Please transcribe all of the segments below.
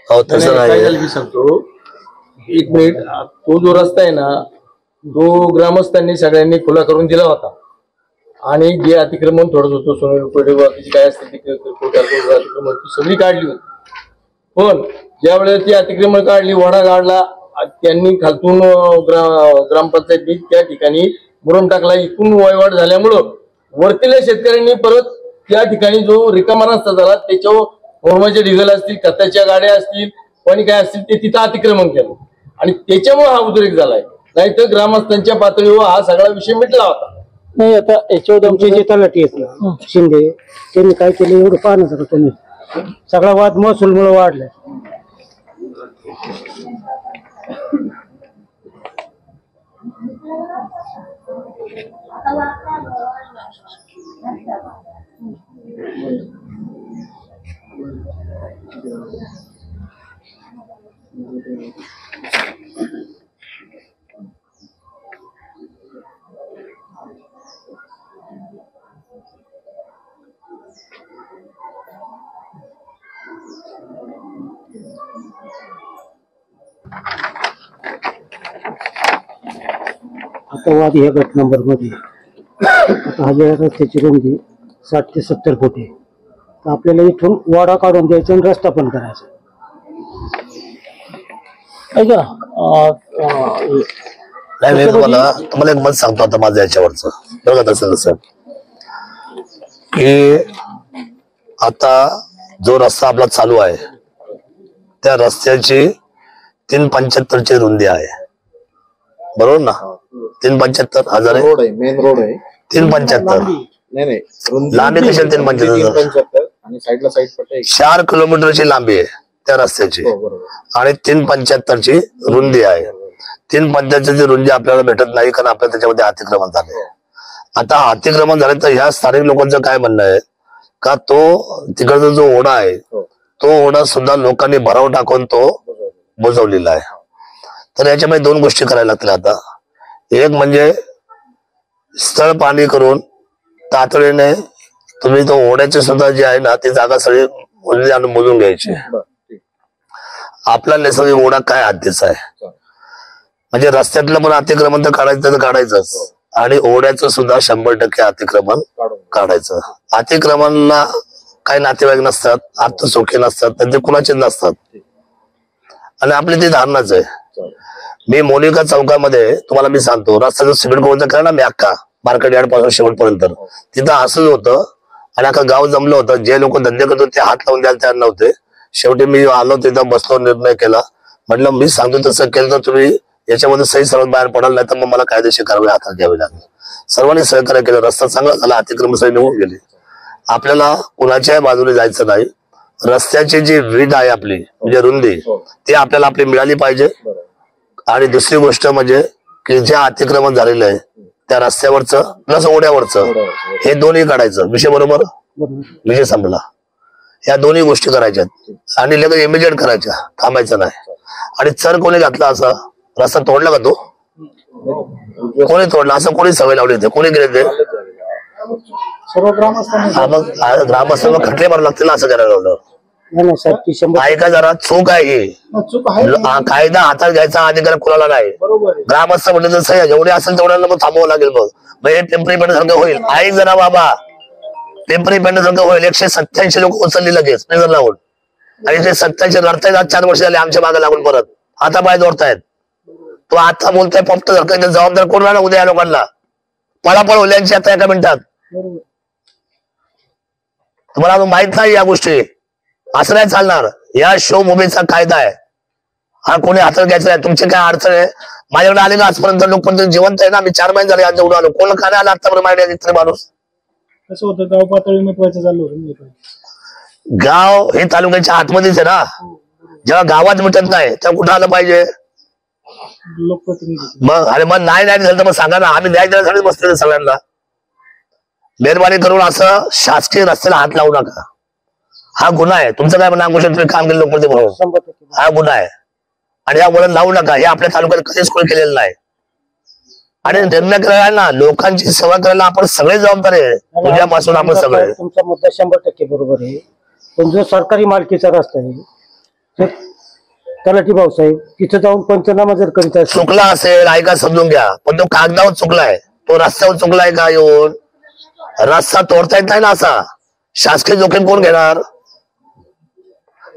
काय झालं मी सांगतो, एक मिनिट. तो जो रस्ता आहे ना, तो ग्रामस्थांनी सगळ्यांनी खुला करून दिला होता आणि जे अतिक्रमण थोडत होतो सोनपेठे काय असते अतिक्रमण ती सगळी काढली होती. पण ज्या वेळेला ती अतिक्रमण काढली, वडा काढला, त्यांनी खालतून ग्रामपंचायतनी त्या ठिकाणी मुरुम टाकला. इथून वयवाट झाल्यामुळं वरतील्या शेतकऱ्यांनी परत त्या ठिकाणी जो रिकामा रस्ता झाला त्याच्यावर मुरुमाचे ढिगल असतील, खताच्या गाड्या असतील, कोणी काय असतील ते तिथं अतिक्रमण केलं आणि त्याच्यामुळे हा उद्रेक झालाय. नाही तर ग्रामस्थांच्या पातळीवर हा सगळा विषय मिटला होता. नाही, आता याच्यावर आमचे जे तलाठी आहेत ना शिंदे, त्यांनी काय केलं एवढं पाहणं जरा तुम्ही. सगळा वाद महसूलमुळे वाढलाय. आता वाद ह्या गट नंबर मध्ये आता हा ज्या रस्त्याची रुंदी 60 ते 70 फूट आहे, तर आपल्याला इथून वाडा काढून द्यायचा आणि रस्ता पण करायचा. ऐका नाही, मी तुम्हाला एक मत सांगतो आता माझं याच्यावरचं. बघा तसं की आता जो रस्ता आपला चालू आहे त्या रस्त्याची 375 रुंदी आहे, बरोबर ना? 375,000 रोड आहे, मेन रोड आहे. 375 नाही लांबी कशी 375 आणि साईडला साईड पट्टी 4 किलोमीटरची लांबी आहे त्या रस्त्याची आणि 375ची रुंदी आहे. 375ची रुंदी आपल्याला भेटत नाही कारण आपल्याला त्याच्यामध्ये अतिक्रमण झाले. आता अतिक्रमण झाले तर ह्या स्थानिक लोकांचं काय म्हणणं आहे का तो तिकडचा जो ओढा आहे तो ओढा सुद्धा लोकांनी भराव टाकून तो बुजवलेला आहे. तर याच्यामध्ये 2 गोष्टी करायला लागतील आता. एक म्हणजे स्थळ पाणी करून तातडीने तुम्ही तो ओढ्याचे सुद्धा जे आहे ना ती जागा सगळी आणून मोजून घ्यायची. आपला नैसर्गिक ओढा काय हद्दीचा आहे, म्हणजे रस्त्यातलं पण अतिक्रमण तर काढायचंच आणि ओढ्याचं सुद्धा 100% अतिक्रमण काढायचं. अतिक्रमणला काही नातेवाईक नसतात, आत्मसोखी नसतात, ते कुणाचे नसतात आणि आपली ती धारणाच आहे. मी मोनिका चौकामध्ये तुम्हाला मी सांगतो रस्ता जो सिमेंट कोणता केला ना मी अख्खा मार्केट यार्ड पासून शेवटपर्यंत तिथं असंच होतं आणि अख्खा गाव जमलं होतं. जे लोक धंदे करत होते ते हात लावून द्यायला तयार नव्हते. शेवटी मी आलो तिथं बसलो, निर्णय केला, म्हटलं मी सांगतो तसं केलं तर तुम्ही याच्यामध्ये सही सर्व बाहेर पडाल नाही तर मग मला कायदेशीर कारवाई हातात घ्यावी लागेल. सर्वांनी सहकार्य केलं, रस्ता चांगला झाला, अतिक्रमण सही निघून गेली. आपल्याला कुणाच्याही बाजूने जायचं नाही. रस्त्याची जी विड आहे आपली म्हणजे रुंदी ती आपल्याला आपली मिळाली पाहिजे. आणि दुसरी गोष्ट म्हणजे की जे अतिक्रमण झालेलं आहे त्या रस्त्यावरचं प्लस ओढ्यावरचं हे दोन्ही काढायचं. विषय बरोबर, विषय संपला. या दोन्ही गोष्टी करायच्यात आणि लगेच इमिजिएट करायच्या, थांबायचं नाही. आणि चर कोणी घातला असा रस्ता तोडला का तो कोणी तोडला असं कोणी सवय लावली होती, कोणी गेले ते सर्व ग्रामस्थांनी. मग ग्रामस्थांना खटले मारू लागतील असं करायला लावलं. ऐका जरा, चूक आहे ही. कायदा हातात घ्यायचा अधिकार कुणाला नाही. ग्रामस्थ म्हटलं तर सह्या जेवढे असेल तेवढ्यांना मग थांबवावं लागेल. मग हे पिंपरी पेंढ्यासारखं होईल. ऐक जरा बाबा, पिंपरी पेंढ्यासारखं होईल. 187 लोक उचलली लगेच नजर लावून आणि 187 लढतायत. आज 4 वर्ष झाले आमच्या मागे लागून परत आता पाय जोडतायत. तो आता बोलताय पोपट सारखं, जबाबदार कोण राहणार उद्या या लोकांना? पळापळ होईल यांची आता एका मिनिटात. तुम्हाला अजून माहित नाही या गोष्टी, असं नाही चालणार. या शिवभूमीचा कायदा आहे, हा कोणी हातात घ्यायचा नाही. तुमची काय अडचण आहे माझ्याकडे आले का आजपर्यंत लोक पण जिवंत आहे ना. मी 4 महिने झाले यांच्या उडून आलो, कोण काय आला आतापर्यंत माहिती इतके माणूस. कसं होतं गाव पातळी महत्वाचं चालू होतं. गाव हे तालुक्याच्या आतमध्येच आहे ना. जेव्हा गावात मिटत नाही तेव्हा कुठं आलं पाहिजे लोकप्रतिनिधी. मग अरे मग नाही झालं तर मग सांगा ना, आम्ही न्याय देण्यासाठी बसतो सगळ्यांना. मेहरबानी करून असं शासकीय रस्त्याला हात लावू नका. हा गुन्हा आहे. तुमचं काय म्हणणं तुम्ही काम केलं लोकप्रतिनिधी म्हणून, हा गुन्हा आहे आणि या वळण लावू नका. हे आपल्या तालुक्यात कधीच कोणी केलेलं नाही. आणि निर्णय करायला ना लोकांची सेवा करायला आपण सगळे जबाबदार आहे. उद्यापासून आपण सगळे. तुमचा मुद्दा 100% बरोबर आहे. पण जो सरकारी मालकीचा रस्ता आहे तलाठी भाऊसाहेब तिथं जाऊन पंचनामा जर करीत असेल चुकला असेल ऐका समजून घ्या, पण तो कागदावर चुकलाय, तो रस्त्यावर चुकलाय का येऊन? रस्ता तोडता येत नाही ना असा, शासकीय जोखीम कोण घेणार?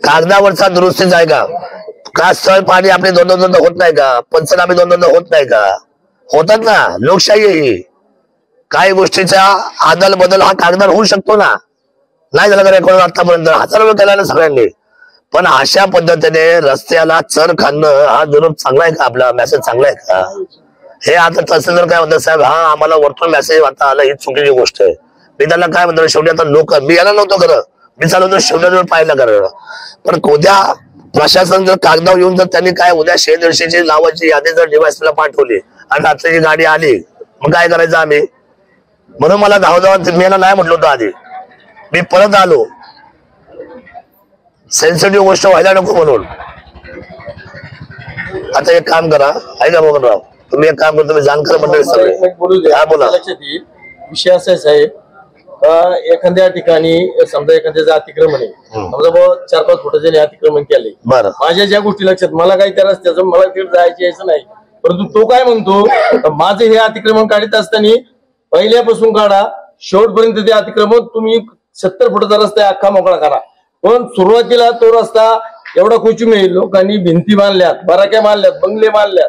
कागदावरचा दुरुस्तीच आहे का स्थळ पाणी आपले दोन होत नाही का? पंचनामे दोन होत नाही का? होतात ना, लोकशाही आहे ही. काही गोष्टीचा आदल बदल हा कागदावर होऊ शकतो ना, नाही झालं का रेकॉर्ड आतापर्यंत हजारो वेळ केला ना सगळ्यांनी. पण अशा पद्धतीने रस्त्याला चर खाणं हा जरूर चांगला आहे का? आपला मेसेज चांगला आहे का? हे आता तहसीलदार काय म्हणतात, साहेब हा आम्हाला वरतून मेसेज आता आला, ही चुकीची गोष्ट आहे. मी त्यांना काय म्हणतो, शेवटी आता लोक, मी यायला नव्हतं खरं, मी चालवतो शेवटी पाहिलं खरं, पण उद्या प्रशासन जर कागदावर येऊन जर त्यांनी काय उद्या 100-150ची नावाची यादी जर डिवाइसला पाठवली आणि रात्रीची गाडी आली, मग काय करायचं आम्ही? म्हणून मला धावधाव मी याला नाही म्हटलं होतं आधी, मी परत आलो, सेन्सिटिव्ह गोष्ट व्हायला नको म्हणून. आता एक काम करा, ऐका मोहनराव, तुम्ही एक काम करा, तुम्ही जाणकार मंडळी सगळे हा बोला. लक्षात येईल विषय असा आहे साहेब, एखाद्या ठिकाणी समजा एखाद्याचं अतिक्रमण आहे, समजा 4-5 फुटाचे अतिक्रमण केले, बरं माझ्या ज्या गोष्टी लक्षात, मला काही त्या रस्त्याचं मला तिथे जायचं यायचं नाही, परंतु तो काय म्हणतो, माझं हे अतिक्रमण काढत असताना पहिल्यापासून काढा शेवटपर्यंत ते अतिक्रमण तुम्ही 70 फुटाचा रस्ता अख्खा मोकळा करा. पण सुरुवातीला तो रस्ता एवढा कोची मिळेल, लोकांनी भिंती बांधल्यात, बराक्या बांधल्यात, बंगले बांधल्यात,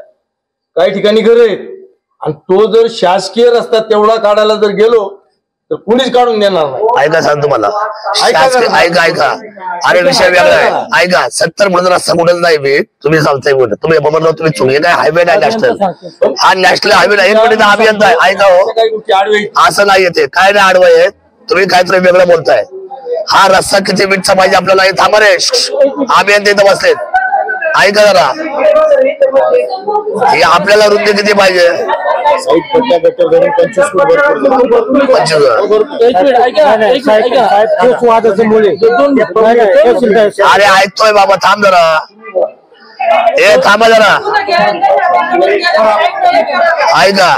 काही ठिकाणी घर आहेत, आणि तो जर शासकीय रस्ता तेवढा काढायला जर गेलो तर कुणीच काढून देणार नाही. ऐका सांग तुम्हाला, ऐका अरे विषय वेगळा आहे. ऐका 70 फुटाचा रस्ता कुठेच नाही, मी तुम्ही सांगताय कुठे, तुम्ही म्हणलं तुम्ही चुकी काय हायवे नाही नॅशनल, हा नॅशनल हायवे नाही, अभियंता आहे. ऐका हो, काही गोष्टी आडवे असं नाही येते, काय नाही आडवं आहे, तुम्ही काहीतरी वेगळं बोलताय. हा रस्ता किती मीटरचा पाहिजे आपल्याला, हे थांबा रे, अभियंता इथं बसलेत, ऐका जरा, हे आपल्याला रुंदी किती पाहिजे? 60 पट्ट्या गटर धरून 25 फूट भरपूर. 25. अरे ऐकतोय बाबा, थांब जरा, हे थांबा जरा, ऐका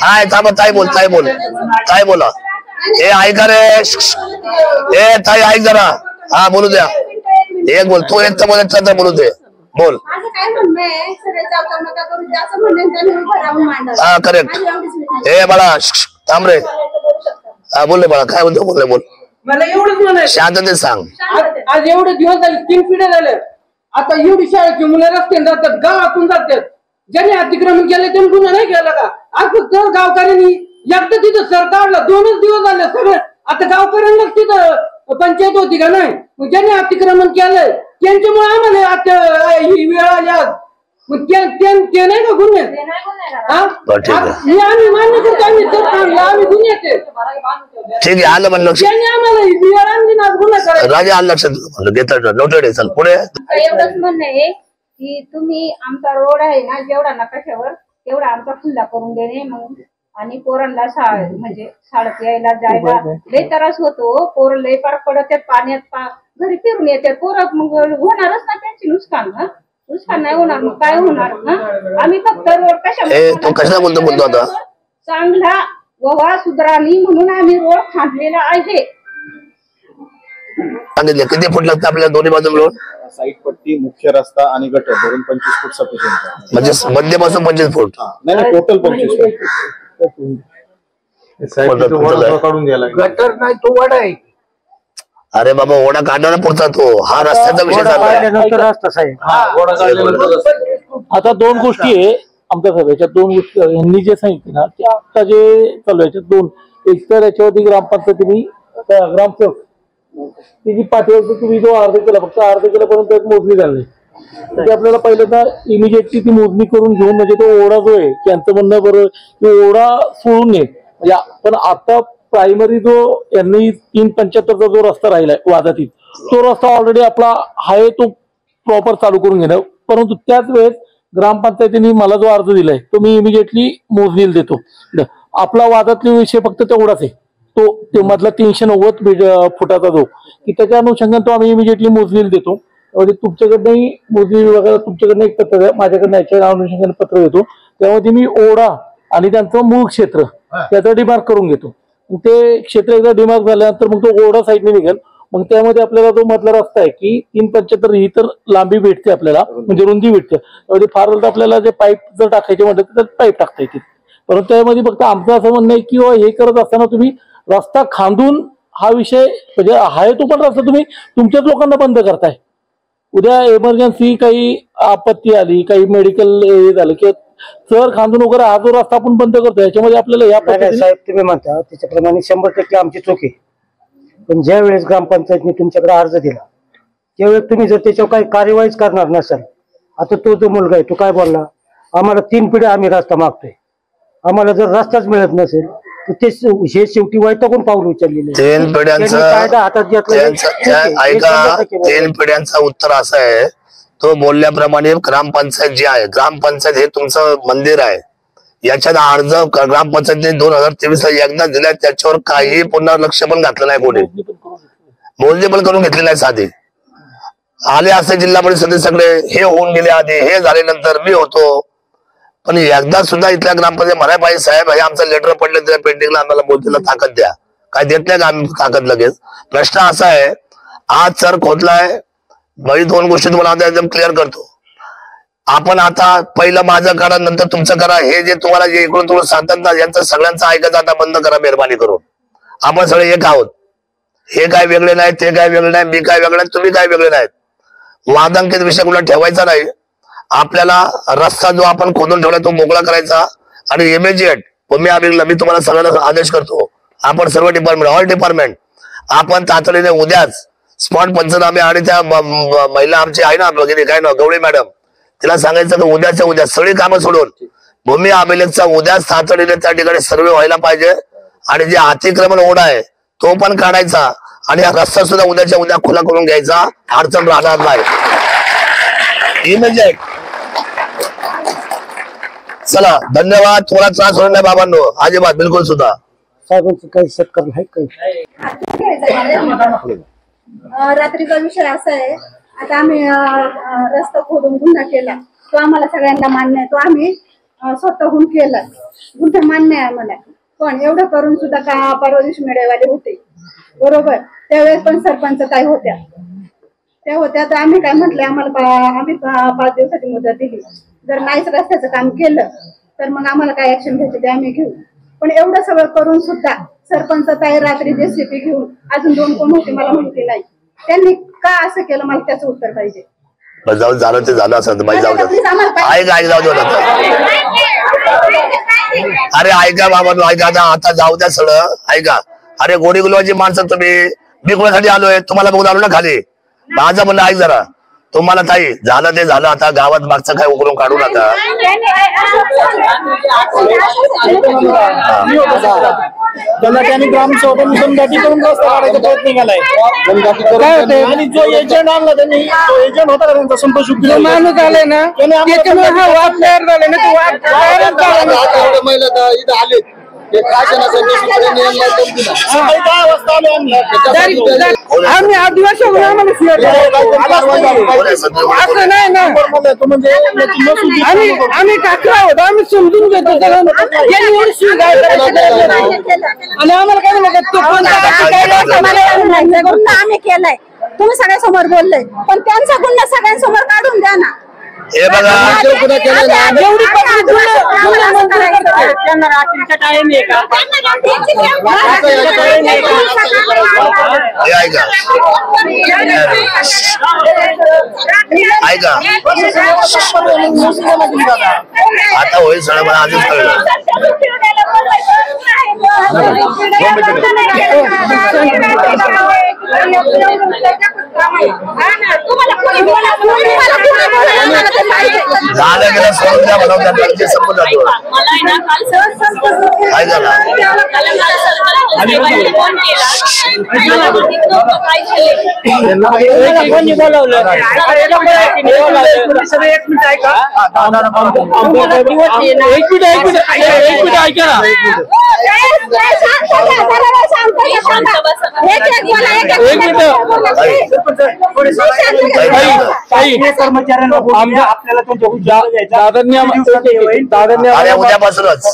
हाय थांबा, ताई बोला, हे ऐका रे, हे ताई ऐक जरा, हा बोलू द्या, एक बोल, तो एक तर बोलू दे, बोल. हा करेक्ट, हे बाळा थांब रे, हा बोल रे बाळा, काय बोलतो, बोल मला एवढंच म्हणायचं, शांततेत सांग. आज एवढे दिवस झाले, 3 पिढ्या झाल्या, आता एवढी शाळेची मुलं रस्त्याने जातात, गावातून जातात, ज्यांनी अतिक्रमण केलं त्यांनी गुन्हा नाही केला का? आज फक्त गावकऱ्यांनी एकदा तिथं सर काढला, 2च दिवस झाले सगळं, आता गावकऱ्यांनाच तिथं पंचायत होती का नाही? मग ज्यांनी अतिक्रमण केलंय त्यांच्यामुळे आम्हाला आता ही वेळ आली आज, मग ते नाही का गुन्हे? आम्ही मान्य करतो, आम्ही सर काढला, आम्ही गुन्हे ठीक आहे, आलं म्हणलं त्यांनी आम्हाला ही वेळ आणली ना गुन्हा करायला. राजा आलं लक्षात घेतलं, नोटेड आहे. चल पुढे. एवढंच म्हणणं आहे की तुम्ही आमचा रोड आहे ना, जेवढा नकाशावर तेवढा आमचा खुल्ला करून देणे, मग आणि पोरांना म्हणजे शाळेत यायला जायला लय त्रास होतो, पोरं लय पार पडत पाण्यात, घरी फिरून येतात पोरं, मग होणारच ना त्यांची नुकसान. नुकसान नाही होणार, मग काय होणार? आम्ही फक्त रोड कशा बोलतो आता चांगला ववा सुधारानी म्हणून आम्ही रोड फाडलेला आहे. सांगितलं किती फूट लागतं आपल्याला दोन्ही बाजू मिळून? साईड पट्टी, मुख्य रस्ता आणि गटर धरून 25 फूट सफिशियंट, म्हणजे मध्यपासून 25 फूट. नाही टोटल 25 फूट. काढून द्यायला गटर नाही, तो वडा आहे. अरे बाबा ओढा काढणारा पुढचा तो, हा रस्त्याचा विषय काढल्यानंतर रस्ता साहेब. आता 2 गोष्टी आहे आमच्या सभेच्या, 2 गोष्टी यांनी जे सांगितले ना ते आता जे चालू आहे 2, एक तर याच्यावरती ग्रामपंचायतीने ग्रामसेवक तिची पाठीवरती तुम्ही जो अर्ज केला, फक्त अर्ज केल्यापर्यंत एक मोजणी झाली, तर आपल्याला पहिल्यांदा इमिजिएटली ती मोजणी करून घेऊन, म्हणजे तो ओढा जो आहे त्यांचं म्हणणं बरोबर की ओढा सोडून नये, म्हणजे पण आता प्रायमरी जो यांनी 375चा जो रस्ता राहिलाय वादातीत, तो रस्ता ऑलरेडी आपला आहे तो प्रॉपर चालू करून घेणं. परंतु त्याच वेळेस ग्रामपंचायतीने मला जो अर्ज दिलाय तो मी इमिजिएटली मोजणीला देतो. आपला वादातले विषय फक्त तेवढाच आहे, तो मधला 390 फुटाचा जो की त्याच्या अनुषंगाने तो आम्ही इमिजिएटली मोजणीला देतो. म्हणजे तुमच्याकडनंही मोजणी विभागाला तुमच्याकडनं एक पत्र आहे, माझ्याकडनं याच्या अनुषंगाने पत्र देतो, त्यामध्ये मी ओढा आणि त्यांचं मूळ क्षेत्र त्याचा डिमार्क करून घेतो. ते क्षेत्र एकदा डिमार्क झाल्यानंतर मग तो ओढा साईडने निघेल. मग त्यामध्ये आपल्याला जो मधला रस्ता आहे की 375 ही तर लांबी भेटते आपल्याला, म्हणजे रुंदी भेटते. त्यामध्ये फार तर आपल्याला जे पाईप जर टाकायचे म्हटलं तर पाईप टाकता येते. परंतु त्यामध्ये फक्त आमचं असं म्हणणं आहे की हे करत असताना तुम्ही रस्ता खांदून हा विषय म्हणजे आहे तो पण रस्ता तुम्ही तुमच्याच लोकांना बंद करताय. उद्या इमर्जन्सी काही आपत्ती आली, काही मेडिकल हे झालं किंवा सर खांदून वगैरे हा जो रस्ता आपण बंद करतो याच्यामध्ये आपल्याला या नाही साहेब, तुम्ही म्हणता त्याच्याप्रमाणे 100% आमची चूक आहे. पण ज्या वेळेस ग्रामपंचायतने तुमच्याकडे अर्ज दिला त्यावेळेस तुम्ही जर त्याच्यावर काही कार्यवाहीच करणार नसाल, आता तो जो मुलगा आहे तो काय बोलला, आम्हाला 3 पिढ्या आम्ही रस्ता मागतोय, आम्हाला जर रस्ताच मिळत नसेल तर ते हे शेवटी वैतागून पाऊल उचललेले. 3 पिढ्यांचा कायदा हातात घेतला. ऐका, 3 पिढ्यांचा उत्तर असं आहे, तो बोलल्याप्रमाणे ग्रामपंचायत जी आहे, ग्रामपंचायत हे तुमचं मंदिर आहे. याच्यात अर्ज ग्रामपंचायतीने 2023 ला एकदा दिलाय, त्याच्यावर काही पुन्हा लक्ष पण घातलं नाही कोणी, मोजणी पण करून घेतली नाही. साधी आले असे जिल्हा परिषद सगळे, हे होऊन गेले आधी, हे झाल्यानंतर मी होतो, पण एकदा सुद्धा इथल्या ग्रामपंचायत म्हणाय पाहिजे साहेब हे आमचं लेटर पडले त्या पेंटिंगला, आम्हाला मोदीला ताकद द्या. काय देत नाही का आम्ही ताकद लगेच? प्रश्न असा आहे, आज सर खोदलाय, भाई 2 गोष्टी तुम्हाला आता एकदम क्लिअर करतो. आपण आता पहिलं माझं करा नंतर तुमचं करा, हे जे तुम्हाला जे इकडून तुम्हाला सांगतात ना, यांचं सगळ्यांचं ऐकत आता बंद करा मेहरबानी करून. आपण सगळे एक आहोत, हे काय वेगळे नाही, ते काय वेगळे नाही, मी काय वेगळे नाही, तुम्ही काय वेगळे नाहीत. वादांकित विषय कुठला ठेवायचा नाही. आपल्याला रस्ता जो आपण खोदून ठेवला तो मोकळा करायचा आणि इमिजिएट मी तुम्हाला सगळ्यांना आदेश करतो, आपण सर्व डिपार्टमेंट, ऑल डिपार्टमेंट आपण तातडीने उद्याच स्पॉट पंचनामे आणि त्या महिला आमची आहे ना वगैरे काय ना गवळी मॅडम, तिला सांगायचं की उद्याच्या उद्या सगळी कामं सोडून भूमी अभिलेखचा उद्याच तातडीने त्या ठिकाणी सर्वे व्हायला पाहिजे. आणि जे अतिक्रमण ओढा आहे तो पण काढायचा आणि हा रस्ता सुद्धा उद्याच्या उद्या खुला करून घ्यायचा, अडचण राहणार नाही. इमिजिएट. चला धन्यवाद. तुम्हाला त्रास होणार नाही बाबांनो, अजिबात बिलकुल सुद्धा. साहेबांचं काही शेतकरी आहे काही रात्रीचा विषय असा आहे, आता आम्ही रस्ता खोदून गुन्हा केला तो आम्हाला सगळ्यांना मान्य आहे, तो आम्ही स्वतःहून केला, गुन्हा मान्य आहे आम्हाला. पण एवढं करून सुद्धा का परवा दिवशी मेळेवाले होते बरोबर, त्यावेळेस पण सरपंच काय होत्या त्या होत्या, तर आम्ही काय म्हटलं आम्ही 5 दिवसाची मुदत दिली, जर नाहीच रस्त्याचं काम केलं तर मग आम्हाला काय ऍक्शन घ्यायचे ते आम्ही घेऊ. पण एवढं सगळं करून सुद्धा सरपंच ताई रात्री जेसीबी घेऊन अजून 2 कोण होते मला माहिती नाही, त्यांनी का असं केलं मला त्याचं उत्तर पाहिजे. जाऊ झालं ते झालं असं माहिती, जाऊ ऐक जाऊ दे. अरे ऐका बाबा, ऐका आता जाऊ द्या सगळं. ऐका, अरे गोडी गुलवाची माणसं तुम्ही, मी कोणासाठी आलोय तुम्हाला बघून आलो ना खाली. माझं म्हणणं ऐक जरा, तुम्हाला ताई झालं ते झालं, आता गावात मागचं काय उकरून काढू नका. त्यांनी ग्रामसेवकांनी गाठी करून रस्ता काढायचा प्रयत्न केलाय. आणि जो एजंट आणला त्यांनी, तो एजंट होता का त्यांचा संतोष माणूस आलाय ना, त्याच्यामुळे हा वाद तयार झाला ना, तो वाद महिला इथं आले आम्ही आदिवासी आम्हाला असं नाही ना, आम्ही टाकला होता, आम्ही समजून घेतो आणि आम्हाला काय गुन्हा आम्ही केलाय, तुम्ही सगळ्यासमोर बोललोय, पण त्यांचा गुन्हा सगळ्यांसमोर काढून द्या ना. हे बघा ऐका, आता होईल सगळं मला आधीच कळलं. झालं गेलं सोडून द्या बनवतात संपून जातो. ऐका ना,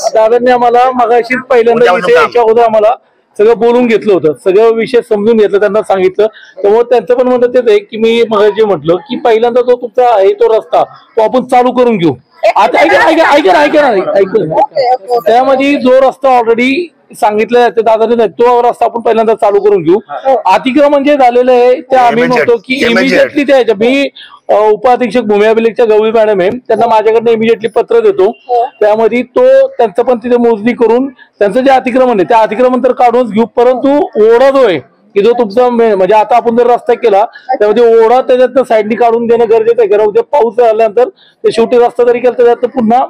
दादांनी आम्हाला मगाशी पहिल्यांदा आम्हाला सगळं बोलून घेतलं होतं, सगळं विषय समजून घेतलं, त्यांना सांगितलं. त्यामुळे त्यांचं पण म्हणणं तेच आहे की मी मगाशी म्हटलं की पहिल्यांदा जो तुमचा आहे तो रस्ता तो आपण चालू करून घेऊ. आता ऐका त्यामध्ये जो रस्ता ऑलरेडी सांगितलं ते दादाने तो रस्ता आपण पहिल्यांदा चालू करून घेऊ. अतिक्रमण जे झालेलं आहे ते आम्ही म्हणतो की इमिजिएटली त्याच्या मी उपअधीक्षक भूमी अभिलेखच्या गवळी मॅडम आहे त्यांना माझ्याकडनं इमिजिएटली पत्र देतो. त्यामध्ये तो त्यांचं पण तिथे मोजणी करून त्यांचं जे अतिक्रमण आहे त्या अतिक्रमण तर काढूनच घेऊ, परंतु ओढा जो आहे की जो तुमचा म्हणजे आता आपण जर रस्ता केला त्यामध्ये ओढा त्याच्यात साईडनी काढून देणं गरजेचं आहे. कारण उद्या पाऊस झाल्यानंतर ते शेवटी रस्ता जरी केला त्याच्यात पुन्हा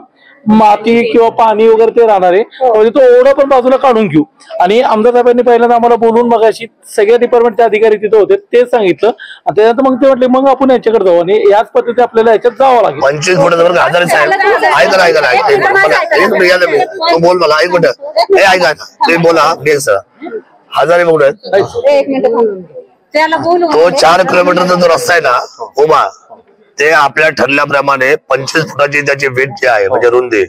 माती किंवा पाणी वगैरे ते राहणार आहे. म्हणजे तो ओढा पण बाजूला काढून घेऊ. आणि आमदार साहेबांनी पहिल्यांदा आम्हाला बोलून मगाशी सगळ्या डिपार्टमेंटचे अधिकारी तिथे होते ते सांगितलं आणि त्यानंतर मग ते म्हटले मग आपण याच्याकडे जाऊ आणि याच पद्धती आपल्याला याच्यात जावं लागेल. 25 फुटाचं हजारे साहेब तू बोल मला ऐक मिनिट ऐका तुम्ही बोला सर हजारे फुट तो 4 किलोमीटरचा जो रस्ता आहे ना उभा ते आपल्या ठरल्याप्रमाणे 25 फुटाची त्याची वेट जी आहे म्हणजे रुंदी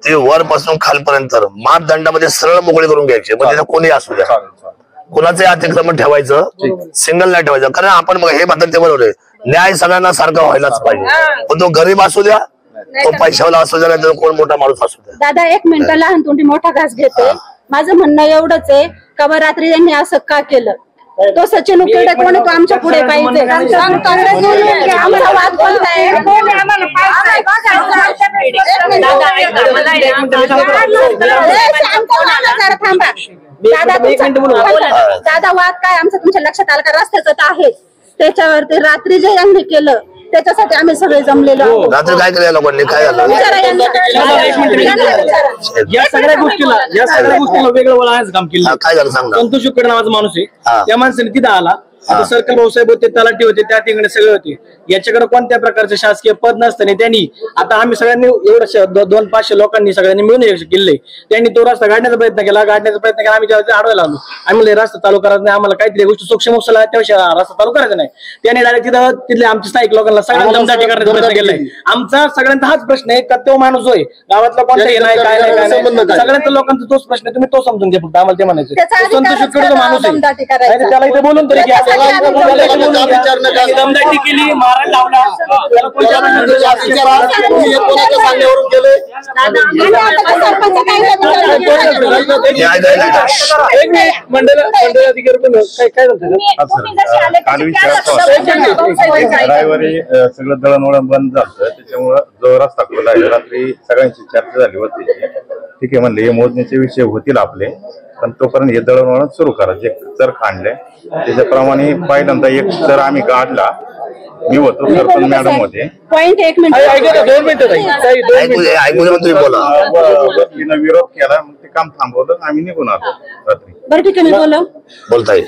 ती वरपासून खालपर्यंत मापदंडामध्ये सरळ मोकळी करून घ्यायची. म्हणजे कोणी असू द्या कोणाचंही अतिक्रमण ठेवायचं सिंगल नाही ठेवायचं. कारण आपण बघा हे म्हणतात ते बरोबर आहे न्याय सगळ्यांना सारखा व्हायलाच पाहिजे. पण तो गरीब असू द्या तो पैशावाला असू द्या नाही कोण मोठा माणूस असू द्या. दादा 1 मिनिट लहान तोंडी मोठा घास घेते. माझं म्हणणं एवढंच आहे का रात्री त्यांनी असं का केलं. तो सचिन उकेडे कोणी तो आमच्या पुढे पाहिजे. आमचा वाद कोणता आहे दादा वाद काय आमचं तुमच्या लक्षात आलं का रस्त्याचं तर आहे त्याच्यावरती रात्री जे यांनी केलं त्याच्यासाठी आम्ही सगळे जमलेलो आहोत. रात्री काय केलं लोकांनी काय झालं या सगळ्या गोष्टीला वेगळं बोलायचं काम केलं. काय झालं सांग. संतोष उकडे नावाचा माणूस आहे त्या माणसाने तिथं आला. आता सरकार व्यवसाय होते तलाठी होते त्या ठिकाणी सगळे होते. याच्याकडे कोणत्या प्रकारचे शासकीय पद नसताना त्यांनी आता आम्ही सगळ्यांनी एवढं 200-500 लोकांनी सगळ्यांनी मिळून केले त्यांनी तो रस्ता काढण्याचा प्रयत्न केला आम्ही जेव्हा अडवायला आलो आम्ही म्हणले रस्ता चालू करायचा नाही आम्हाला काहीतरी गोष्टी सूक्ष्म त्याविषयी रस्ता चालू करायचा नाही. त्याने डायरेक्ट तिथं तिथले आमच्या स्थायिक लोकांना सगळ्यांना दमदाटी करण्याचा प्रयत्न केलाय. आमचा सगळ्यांचा हाच प्रश्न आहे का तो माणूस होय गावातला कोणता हे नाही काय नाही सगळ्यांचा लोकांचा तोच प्रश्न तुम्ही तो समजून घ्या फक्त आम्हाला ते म्हणायचं. संतोष उकडे जो माणूस आहे त्याला इथे बोलून तरी दमदाटी केली मारायला लावला रविवारी सगळं दळणवळण बंद झालं त्याच्यामुळं जो रस्ता खुला आहे रात्री सगळ्यांची चर्चा झाली होती. ठीक आहे म्हणले हे मोजणीचे विषय होतील आपले पण तोपर्यंत हे दळणवळण सुरू करा. जे चर काढले त्याच्याप्रमाणे पहिल्यांदा एक चर आम्ही काढला. मी होतो सरपंच मॅडम होते. तिनं विरोध केला मग ते काम थांबवलं आम्ही निघून आलो रात्री. बरं ठीक आहे मी बोलताय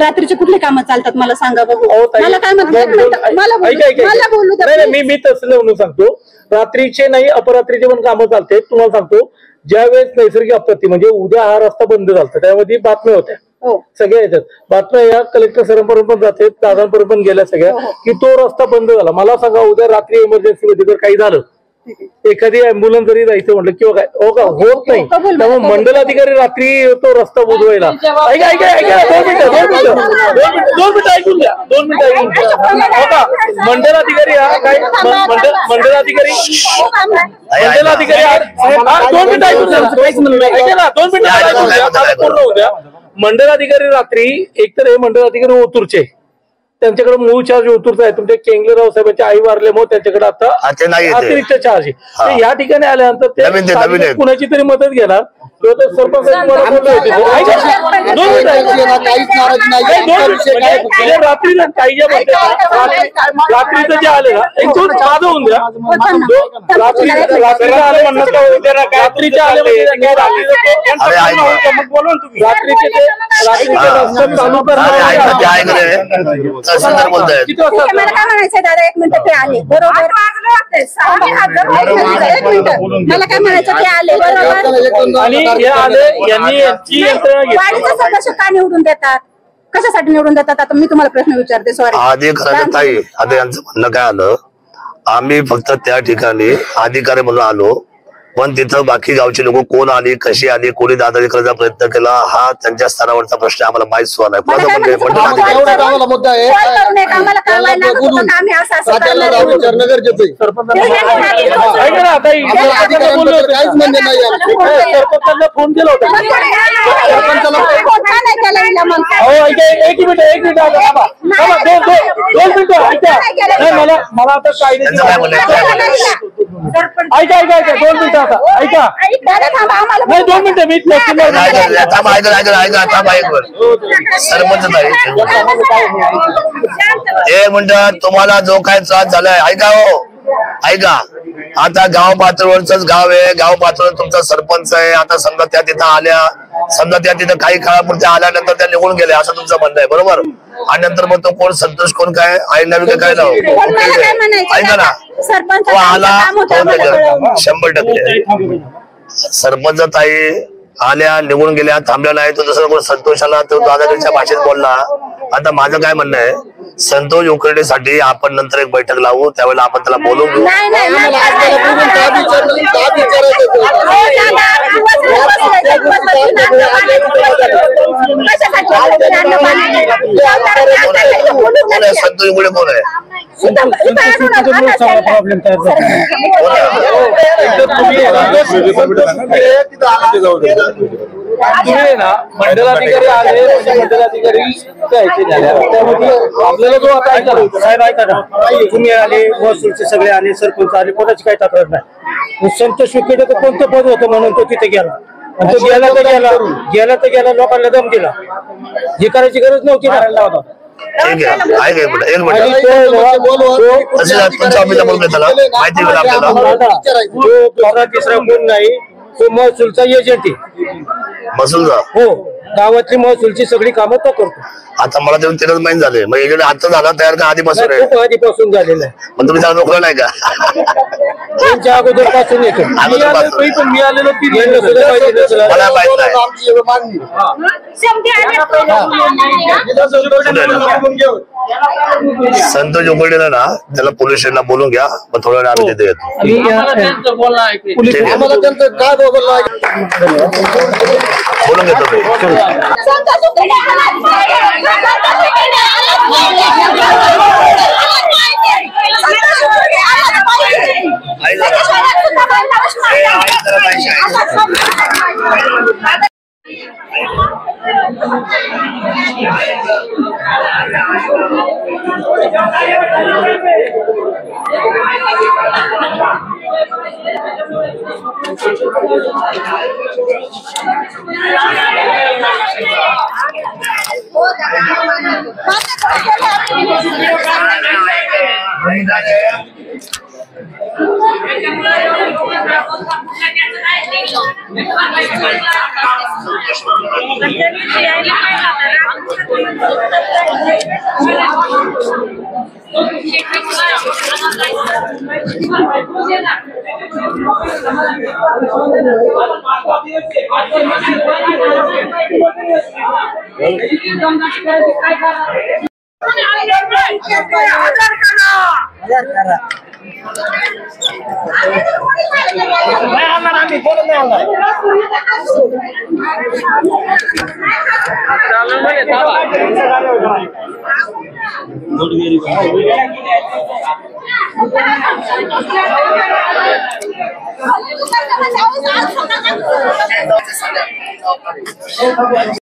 रात्रीचे कुठले कामं चालतात मला सांगा बघू. मला काय मला बोलू मी तसं म्हणून सांगतो रात्रीचे नाही अपरात्रीचे पण कामं चालते. तुम्हाला सांगतो ज्यावेळेस नैसर्गिक आपत्ती म्हणजे उद्या हा रस्ता बंद झाला त्यामध्ये बातम्या होत्या सगळ्या याच्यात बातम्या या कलेक्टर सरांपर्यंत पण जाते दादांपर्यंत पण गेल्या सगळ्या की तो रस्ता बंद झाला. मला सांगा उद्या रात्री इमर्जन्सी मध्ये जर काही झालं एखादी अँब्युलन्स जरी जायचं म्हटलं किंवा काय होत नाही त्यामुळे मंडल अधिकारी रात्री तो रस्ता बुजवायला दोन मिनिटं ऐकून द्या 2 मिनिटं ऐकून द्या. मंडल अधिकारी हा काय मंडल अधिकारी 2 मिनिटं ऐकून द्या 2 मिनिटं पूर्ण होऊ द्या. मंडल अधिकारी रात्री एकतर हे मंडल अधिकारी ओतूरचे त्यांच्याकडे मूळ चार्ज ओतूरचा आहे. तुमच्या केंगलेराव साहेबांची आई वारल्यामुळे त्यांच्याकडे आता अतिरिक्त चार्ज आहे. या ठिकाणी आल्यानंतर ते कुणाची तरी मदत घेणार किंवा ते सरपंच रात्रीला काही रात्रीचं जे आले ना एक 2 साधं होऊन द्या. रात्रीच्या आले बोलवा तुम्ही रात्रीचे ते रात्रीचे चालू करणार. मला काय म्हणायचं दादा 1 मिनिट ते आले बरोबर. मला काय म्हणायचं ते आले बरोबर. वाडीचे सदस्य का निवडून देतात कशासाठी निवडून देतात आता मी तुम्हाला प्रश्न विचारते. सॉरी अधिकारी आता यांचं म्हणणं काय आलं आम्ही फक्त त्या ठिकाणी अधिकारी म्हणून आलो पण तिथं बाकी गावचे लोक कोण आली, कशी आली, कोणी दादागिरी करायचा प्रयत्न केला, हा त्यांच्या स्तरावरचा प्रश्न आम्हाला माहीत सुद्धा नाही. मुद्दा आहे गरजेचं आहे. काहीच म्हणजे नाही. सरपंचांना फोन केला होता. एक मिनिट मला आता ऐका 2 मिनिटं आता ऐका नाही 2 मिनिटं मी सरपंच एक मिनिट तुम्हाला जो काय त्रास झालाय ऐका हो ऐका. आता गाव पातळीवरच गाव आहे, गाव पातळीवर तुमचा सरपंच आहे. आता समजा त्या तिथं आल्या, समजा त्या तिथं काही काळापुरत्या आल्यानंतर त्या निघून गेल्या असं तुमचं म्हणणं आहे बरोबर. आणि नंतर मग तो कोण संतोष कोण काय आईला काय नाव ऐका ना तो आला 100% सरपंच ताई आल्या निघून गेल्या थांबल्या नाही. तो दुसरा कोण संतोष आला तो दादागिरीच्या भाषेत बोलला. आता माझं काय म्हणणं आहे संतोष उकरडेसाठी आपण नंतर एक बैठक लावू, त्यावेळेला आपण त्याला बोलून घेऊ. संतोष उकडे कोण आहे? तुम्ही ना मंडलाधिकारी आले, मंडलाधिकारी आपल्याला जो आता साहेब ऐका ना, तुम्ही आले, महसूलचे सगळे आले, सरपंच आले, कोणाची काही तक्रार नाही. संतोष उकडे तर कोणतं पद होतं म्हणून तो तिथे गेला. आणि तो गेला तर गेला लोकांना दम दिला. हे करायची गरज नव्हती ना. ठीक आहे ऐक एक मिनिट माहिती तिसरा कोण नाही, तो महसूलचा एजंट आहे. महसूलचा हो, गावातली महसूलची सगळी कामं तो करतो. आता मला तेवढं 3 महिने झाले. मग एजंट आता झाला तयार का आधीपासून आहे? खूप आधीपासून झालेलं आहे. पण तुम्ही त्याला नोकरा नाही का? त्यांच्या अगोदर पासून येतो. मी आलेलो मला माहित नाही. संतोष उकडे ना त्याला पोलीस स्टेशनला बोलून घ्या. मग थोड्या वेळ आम्ही तिथे येतो. बोलून घेतो मी.